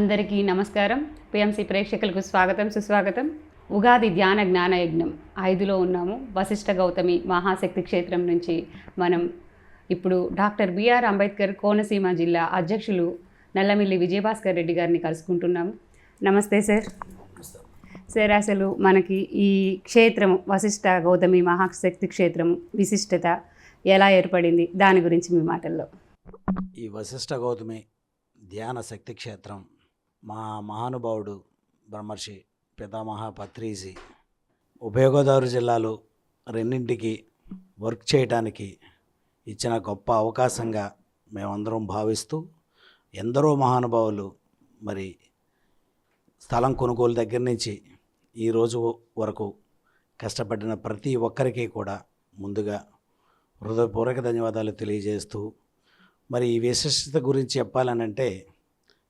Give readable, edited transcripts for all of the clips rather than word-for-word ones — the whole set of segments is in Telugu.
అందరికీ నమస్కారం. పిఎంసి ప్రేక్షకులకు స్వాగతం, సుస్వాగతం. ఉగాది ధ్యాన జ్ఞాన యజ్ఞం 5లో ఉన్నాము. వశిష్ఠ గౌతమి మహాశక్తి క్షేత్రం నుంచి మనం ఇప్పుడు డాక్టర్ బిఆర్ అంబేద్కర్ కోనసీమ జిల్లా అధ్యక్షులు నల్లమిల్లి విజయభాస్కర్ రెడ్డి గారిని కలుసుకుంటున్నాము. నమస్తే సార్. సార్, అసలు మనకి ఈ క్షేత్రం వశిష్ఠ గౌతమి మహాశక్తి క్షేత్రం విశిష్టత ఎలా ఏర్పడింది, దాని గురించి మీ మాటల్లో. ఈ వశిష్ఠ గౌతమి ధ్యాన శక్తి క్షేత్రం మా మహానుభావుడు బ్రహ్మర్షి పితామహ పత్రిజీ ఉభయ గోదావరి జిల్లాలో రెండింటికి వర్క్ చేయడానికి ఇచ్చిన గొప్ప అవకాశంగా మేమందరం భావిస్తూ ఎందరో మహానుభావులు మరి స్థలం కొనుగోలు దగ్గర నుంచి ఈరోజు వరకు కష్టపడిన ప్రతి ఒక్కరికి కూడా ముందుగా హృదయపూర్వక ధన్యవాదాలు తెలియజేస్తూ మరి ఈ విశిష్టత గురించి చెప్పాలనంటే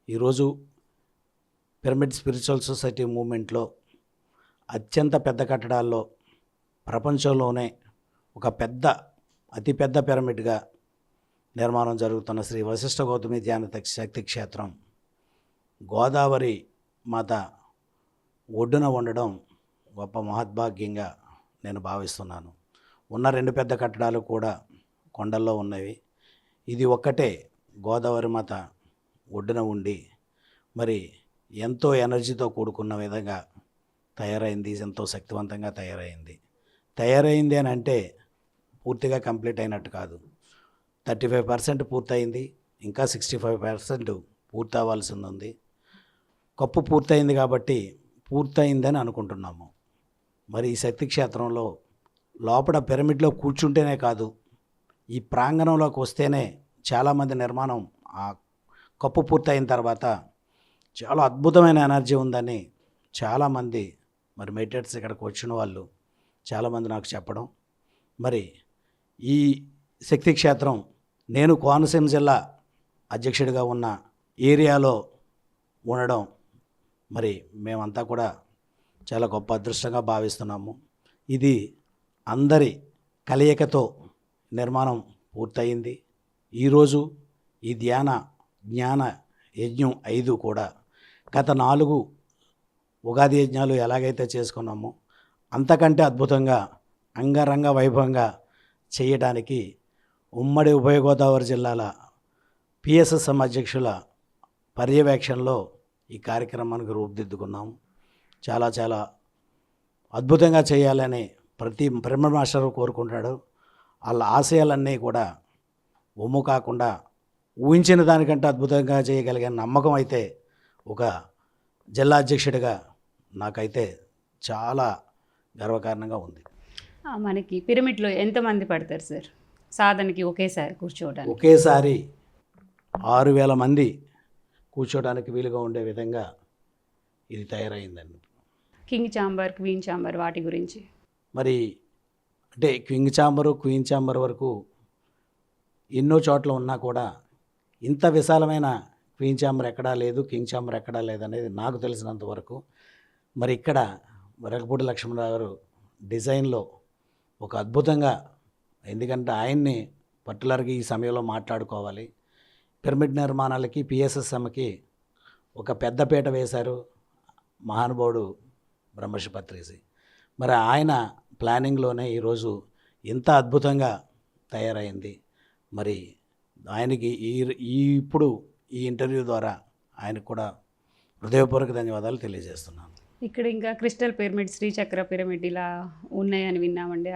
ఈరోజు పిరమిడ్ స్పిరిచువల్ సొసైటీ మూమెంట్లో అత్యంత పెద్ద కట్టడాల్లో ప్రపంచంలోనే ఒక అతిపెద్ద పిరమిడ్గా నిర్మాణం జరుగుతున్న శ్రీ వశిష్ఠ గౌతమి ధ్యాన శక్తి క్షేత్రం గోదావరి మాత ఒడ్డున ఉండడం గొప్ప మహద్భాగ్యంగా నేను భావిస్తున్నాను. ఉన్న 2 పెద్ద కట్టడాలు కూడా కొండల్లో ఉన్నవి. ఇది ఒక్కటే గోదావరి మాత ఒడ్డున ఉండి మరి ఎంతో ఎనర్జీతో కూడుకున్న విధంగా తయారైంది, ఎంతో శక్తివంతంగా తయారైంది అని అంటే పూర్తిగా కంప్లీట్ అయినట్టు కాదు. 35% పూర్తయింది, ఇంకా 65% పూర్తి అవ్వాల్సి ఉంది. కప్పు పూర్తయింది కాబట్టి పూర్తయిందని అనుకుంటున్నాము. మరి ఈ శక్తి క్షేత్రంలో లోపల పిరమిడ్లో కూర్చుంటేనే కాదు, ఈ ప్రాంగణంలోకి వస్తేనే చాలామంది నిర్మాణం ఆ కప్పు పూర్తయిన తర్వాత చాలా అద్భుతమైన ఎనర్జీ ఉందని చాలామంది మరి మెడిటేటర్స్ ఇక్కడికి వచ్చిన వాళ్ళు చాలామంది నాకు చెప్పడం, మరి ఈ శక్తి క్షేత్రం నేను కోనసీమ జిల్లా అధ్యక్షుడిగా ఉన్న ఏరియాలో ఉండడం మరి మేమంతా కూడా చాలా గొప్ప అదృష్టంగా భావిస్తున్నాము. ఇది అందరి కలయికతో నిర్మాణం పూర్తయింది. ఈరోజు ఈ జ్ఞాన యజ్ఞం 5 కూడా గత 4 ఉగాది యజ్ఞాలు ఎలాగైతే చేసుకున్నామో అంతకంటే అద్భుతంగా అంగరంగ వైభవంగా చేయడానికి ఉమ్మడి ఉభయ గోదావరి జిల్లాల పిఎస్ఎస్ఎం అధ్యక్షుల పర్యవేక్షణలో ఈ కార్యక్రమానికి రూపుదిద్దుకున్నాము. చాలా అద్భుతంగా చేయాలని ప్రతి పిరమిడ్ మాస్టర్ కోరుకుంటాడు. వాళ్ళ ఆశయాలన్నీ కూడా ఒమ్ము కాకుండా ఊహించిన దానికంటే అద్భుతంగా చేయగలిగిన నమ్మకం అయితే ఒక జిల్లా అధ్యక్షుడిగా నాకైతే చాలా గర్వకారణంగా ఉంది. మనకి పిరమిడ్లో ఎంతమంది పడతారు సార్ సాధనకి ఒకేసారి కూర్చోవడానికి? ఒకేసారి 6,000 మంది కూర్చోవడానికి వీలుగా ఉండే విధంగా ఇది తయారైందండి. కింగ్ ఛాంబర్, క్వీన్ ఛాంబర్ వాటి గురించి మరి అంటే కింగ్ ఛాంబరు, క్వీన్ ఛాంబర్ వరకు ఎన్నో చోట్ల ఉన్నా కూడా ఇంత విశాలమైన క్వీన్ ఛాంబర్ ఎక్కడా లేదు, కింగ్ ఛాంబర్ ఎక్కడా లేదనేది నాకు తెలిసినంత వరకు. మరి ఇక్కడ వరకపూడి లక్ష్మణరావు గారు డిజైన్లో ఒక అద్భుతంగా, ఎందుకంటే ఆయన్ని పర్టికులర్గా ఈ సమయంలో మాట్లాడుకోవాలి. పిరమిడ్ నిర్మాణాలకి పిఎస్ఎస్ఎంకి ఒక పెద్దపీట వేశారు మహానుభావుడు బ్రహ్మర్షి పత్రిజీ. మరి ఆయన ప్లానింగ్లోనే ఈరోజు ఇంత అద్భుతంగా తయారైంది. మరి ఆయనకి ఇప్పుడు ఈ ఇంటర్వ్యూ ద్వారా ఆయనకు కూడా హృదయపూర్వక ధన్యవాదాలు తెలియజేస్తున్నాను. ఇక్కడ ఇంకా క్రిస్టల్ పిరమిడ్, శ్రీచక్ర పిరమిడ్ ఇలా ఉన్నాయని విన్నామండి.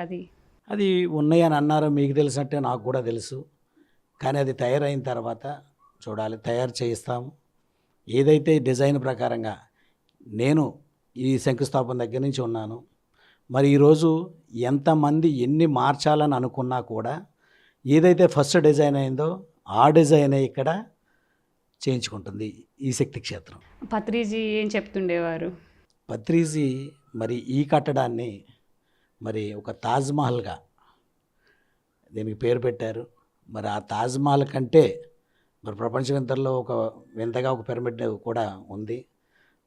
అది ఉన్నాయని అన్నారు, మీకు తెలిసినట్టే నాకు కూడా తెలుసు. కానీ అది తయారైన తర్వాత చూడాలి, తయారు చేయిస్తాము. ఏదైతే డిజైన్ ప్రకారంగా నేను ఈ శంకుస్థాపన దగ్గర నుంచి ఉన్నాను. మరి ఈరోజు ఎంతమంది ఎన్ని మార్చాలని అనుకున్నా కూడా ఏదైతే ఫస్ట్ డిజైన్ అయిందో ఆ డిజైనే ఇక్కడ చేయించుకుంటుంది ఈ శక్తి క్షేత్రం. పత్రిజీ ఏం చెప్తుండేవారు? పత్రిజీ మరి ఈ కట్టడాన్ని మరి ఒక తాజ్మహల్గా దీనికి పేరు పెట్టారు. మరి ఆ తాజ్మహల్ కంటే మరి ప్రపంచ వింతల్లో ఒక వింతగా ఒక పిరమిడ్ కూడా ఉంది.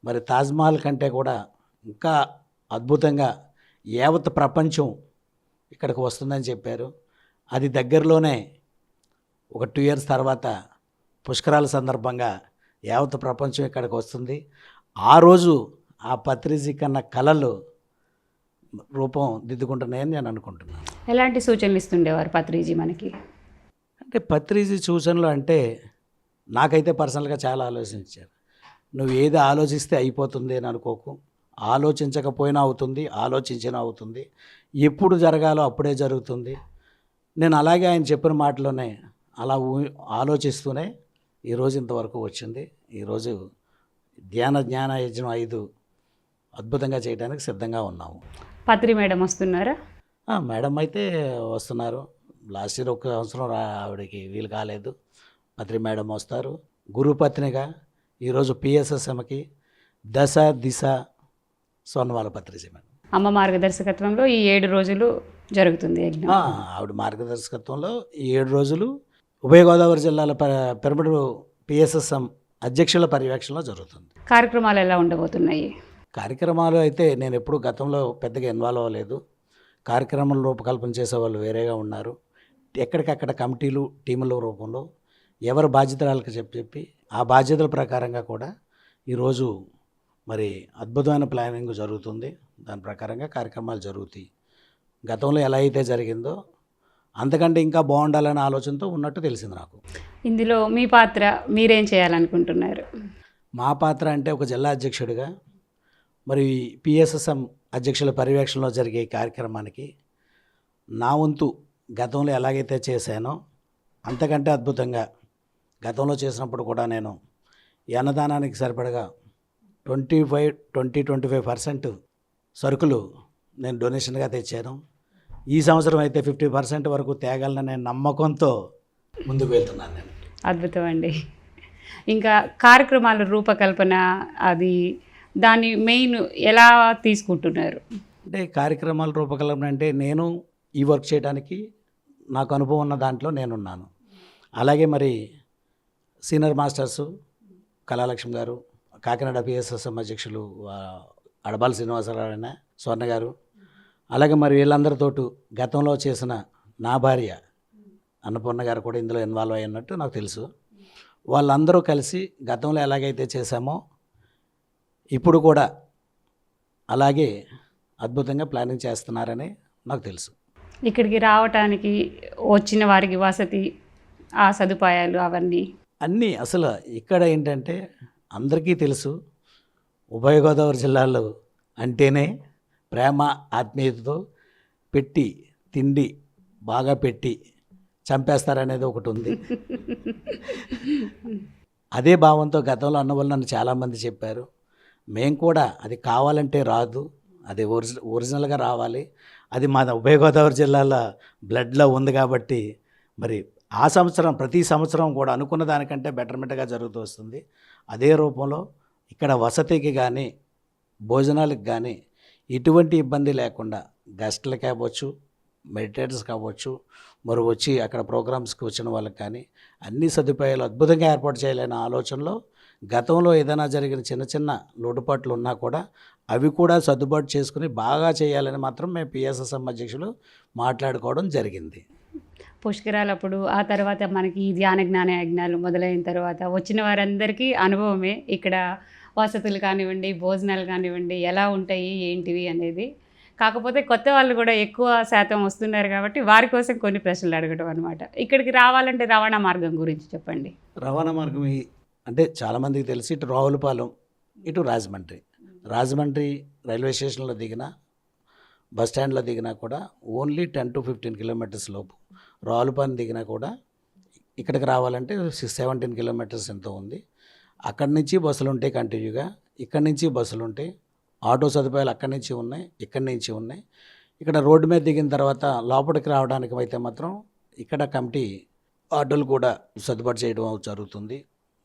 మరి తాజ్మహల్ కంటే కూడా ఇంకా అద్భుతంగా యావత్ ప్రపంచం ఇక్కడికి వస్తుందని చెప్పారు. అది దగ్గరలోనే ఒక 2 years తర్వాత పుష్కరాల సందర్భంగా యావత్ ప్రపంచం ఇక్కడికి వస్తుంది. ఆ రోజు ఆ పత్రిజీ కన్నా కళలు రూపం దిద్దుకుంటున్నాయని నేను అనుకుంటున్నాను. ఎలాంటి సూచనలు ఇస్తుండేవారు పత్రిజీ మనకి? అంటే పత్రిజీ సూచనలు అంటే నాకైతే పర్సనల్గా చాలా ఆలోచించారు. నువ్వు ఏది ఆలోచిస్తే అయిపోతుంది అని అనుకోకు, ఆలోచించకపోయినా అవుతుంది, ఆలోచించినా అవుతుంది, ఎప్పుడు జరగాలో అప్పుడే జరుగుతుంది. నేను అలాగే ఆయన చెప్పిన మాటలోనే అలా ఆలోచిస్తూనే ఈరోజు ఇంతవరకు వచ్చింది. ఈరోజు జ్ఞాన యజ్ఞం 5 అద్భుతంగా చేయడానికి సిద్ధంగా ఉన్నాము. పత్రి మేడం వస్తున్నారా? మేడం అయితే వస్తున్నారు. లాస్ట్ ఇయర్ 1 సంవత్సరం ఆవిడకి వీలు కాలేదు. పత్రి మేడం వస్తారు. గురుపత్నిగా ఈరోజు పిఎస్ఎస్ఎంకి దశ దిశ సోనవాల పత్రిజీ మేడం. అమ్మ మార్గదర్శకత్వంలో ఈ 7 రోజులు జరుగుతుంది యజ్ఞం. ఆవిడ మార్గదర్శకత్వంలో ఈ 7 రోజులు ఉభయ గోదావరి జిల్లాల పిరమిడ్ పిఎస్ఎస్ఎం అధ్యక్షుల పర్యవేక్షణలో జరుగుతుంది. కార్యక్రమాలు ఎలా ఉండబోతున్నాయి? కార్యక్రమాలు అయితే నేను ఎప్పుడూ గతంలో పెద్దగా ఇన్వాల్వ్ అవ్వలేదు. కార్యక్రమాల రూపకల్పన చేసేవాళ్ళు వేరేగా ఉన్నారు. ఎక్కడికక్కడ కమిటీలు టీముల రూపంలో ఎవరు బాధ్యతలకు చెప్పి ఆ బాధ్యతల ప్రకారంగా కూడా ఈరోజు మరి అద్భుతమైన ప్లానింగ్ జరుగుతుంది. దాని ప్రకారంగా కార్యక్రమాలు జరుగుతాయి. గతంలో ఎలా అయితే జరిగిందో అంతకంటే ఇంకా బాగుండాలనే ఆలోచనతో ఉన్నట్టు తెలిసింది నాకు. ఇందులో మీ పాత్ర, మీరేం చేయాలనుకుంటున్నారు? మా పాత్ర అంటే ఒక జిల్లా అధ్యక్షుడిగా మరి పిఎస్ఎస్ఎం అధ్యక్షుల పర్యవేక్షణలో జరిగే ఈ కార్యక్రమానికి నా వంతు గతంలో ఎలాగైతే చేశానో అంతకంటే అద్భుతంగా గతంలో చేసినప్పుడు కూడా నేను ఈ అన్నదానానికి సరిపడగా 25% సరుకులు నేను డొనేషన్గా తెచ్చాను. ఈ సంవత్సరం అయితే 50% వరకు తేగలననే నమ్మకంతో ముందుకు వెళ్తున్నాను నేను. అద్భుతం అండి. ఇంకా కార్యక్రమాల రూపకల్పన, అది దాని మెయిన్ ఎలా తీసుకుంటున్నారు? అంటే కార్యక్రమాల రూపకల్పన అంటే నేను ఈ వర్క్ చేయడానికి నాకు అనుభవం ఉన్న దాంట్లో నేనున్నాను. అలాగే మరి సీనియర్ మాస్టర్సు కళాలక్ష్మి గారు, కాకినాడ పిఎస్ఎస్ఎం అధ్యక్షులు అడబాల శ్రీనివాసరావు స్వర్ణ గారు, అలాగే మరి వీళ్ళందరితోటి గతంలో చేసిన నా భార్య అన్నపూర్ణ గారు కూడా ఇందులో ఇన్వాల్వ్ అయినట్టు నాకు తెలుసు. వాళ్ళందరూ కలిసి గతంలో ఎలాగైతే చేశామో ఇప్పుడు కూడా అలాగే అద్భుతంగా ప్లానింగ్ చేస్తున్నారని నాకు తెలుసు. ఇక్కడికి రావటానికి వచ్చిన వారికి వసతి, ఆ సదుపాయాలు అవన్నీ అన్నీ అసలు ఇక్కడ ఏంటంటే అందరికీ తెలుసు, ఉభయ గోదావరి జిల్లాలో అంటేనే ప్రేమ ఆత్మీయతతో పెట్టి తిండి బాగా పెట్టి చంపేస్తారనేది ఒకటి ఉంది. అదే భావంతో గతంలో అన్న వాళ్ళు నన్ను చాలామంది చెప్పారు. మేము కూడా అది కావాలంటే రాదు, అది ఒరిజినల్గా రావాలి, అది మా ఉభయ గోదావరి జిల్లాలో బ్లడ్లో ఉంది కాబట్టి మరి ఆ సంవత్సరం ప్రతి సంవత్సరం కూడా అనుకున్న దానికంటే బెటర్మెంట్గా జరుగుతూ వస్తుంది. అదే రూపంలో ఇక్కడ వసతికి కానీ భోజనాలకు కానీ ఎటువంటి ఇబ్బంది లేకుండా గెస్టులు కావచ్చు, మెడిటేటర్స్ కావచ్చు, మరి వచ్చి అక్కడ ప్రోగ్రామ్స్కి వచ్చిన వాళ్ళకి కానీ అన్ని సదుపాయాలు అద్భుతంగా ఏర్పాటు చేయాలనే ఆలోచనలో గతంలో ఏదైనా జరిగిన చిన్న చిన్న లోటుపాట్లు ఉన్నా కూడా అవి కూడా సర్దుబాటు చేసుకుని బాగా చేయాలని మాత్రం మేము పిఎస్ఎస్ఎం అధ్యక్షులు మాట్లాడుకోవడం జరిగింది. పుష్కరాలప్పుడు ఆ తర్వాత మనకి ఈ ధ్యాన జ్ఞాన యజ్ఞాలు మొదలైన తర్వాత వచ్చిన వారందరికీ అనుభవమే ఇక్కడ వసతులు కానివ్వండి, భోజనాలు కానివ్వండి ఎలా ఉంటాయి ఏంటివి అనేది. కాకపోతే కొత్త వాళ్ళు కూడా ఎక్కువ శాతం వస్తున్నారు కాబట్టి వారి కోసం కొన్ని ప్రశ్నలు అడగడం అనమాట. ఇక్కడికి రావాలంటే రవాణా మార్గం గురించి చెప్పండి. రవాణా మార్గం అంటే చాలామందికి తెలిసి ఇటు రావులపాలెం, ఇటు రాజమండ్రి రైల్వే స్టేషన్లో దిగినా బస్ స్టాండ్లో దిగినా కూడా ఓన్లీ 10 to 15 కిలోమీటర్స్ లోపు. రావులపాలెం దిగినా కూడా ఇక్కడికి రావాలంటే 17 కిలోమీటర్స్ ఎంతో ఉంది. అక్కడి నుంచి బస్సులు ఉంటాయి కంటిన్యూగా, ఇక్కడి నుంచి బస్సులు ఉంటాయి, ఆటో సదుపాయాలు అక్కడి నుంచి ఉన్నాయి, ఇక్కడి నుంచి ఉన్నాయి. ఇక్కడ రోడ్డు మీద దిగిన తర్వాత లోపలికి రావడానికి అయితే మాత్రం ఇక్కడ కమిటీ ఆటోలు కూడా సర్దుబాటు చేయడం జరుగుతుంది.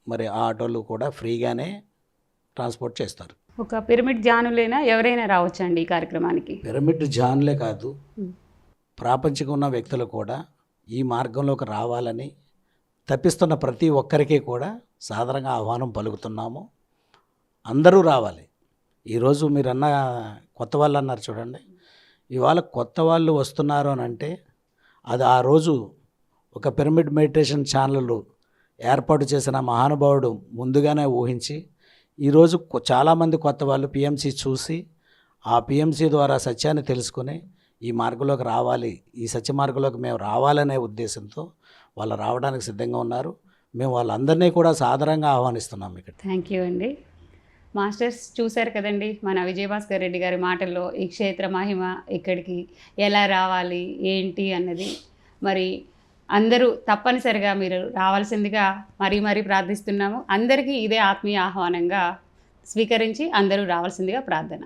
మరి ఆ ఆటోలు కూడా ఫ్రీగానే ట్రాన్స్పోర్ట్ చేస్తారు. ఒక పిరమిడ్ ధ్యానులైనా ఎవరైనా రావచ్చండి ఈ కార్యక్రమానికి? పిరమిడ్ ధ్యానులే కాదు, ప్రాపంచికంగా ఉన్న వ్యక్తులు కూడా ఈ మార్గంలోకి రావాలని తప్పిస్తున్న ప్రతి ఒక్కరికి కూడా సాధారణంగా ఆహ్వానం పలుకుతున్నాము. అందరూ రావాలి. ఈరోజు మీరన్న కొత్త వాళ్ళు అన్నారు చూడండి, ఇవాళ కొత్త వాళ్ళు వస్తున్నారు అని అంటే అది ఆ రోజు ఒక పిరమిడ్ మెడిటేషన్ ఛానళ్ళు ఏర్పాటు చేసిన మహానుభావుడు ముందుగానే ఊహించి ఈరోజు చాలామంది కొత్త వాళ్ళు పిఎంసి చూసి ఆ పిఎంసి ద్వారా సత్యాన్ని తెలుసుకుని ఈ మార్గంలోకి రావాలి, ఈ సత్య మార్గంలోకి మేము రావాలనే ఉద్దేశంతో వాళ్ళు రావడానికి సిద్ధంగా ఉన్నారు. మేము వాళ్ళందరినీ కూడా సాదరంగా ఆహ్వానిస్తున్నాం ఇక్కడ. థ్యాంక్ యూ అండి. మాస్టర్స్ చూశారు కదండి మన విజయభాస్కర్ రెడ్డి గారి మాటల్లో ఈ క్షేత్ర మహిమ ఇక్కడికి ఎలా రావాలి ఏంటి అన్నది. మరి అందరూ తప్పనిసరిగా మీరు రావాల్సిందిగా మరీ ప్రార్థిస్తున్నాము. అందరికీ ఇదే ఆత్మీయ ఆహ్వానంగా స్వీకరించి అందరూ రావాల్సిందిగా ప్రార్థన.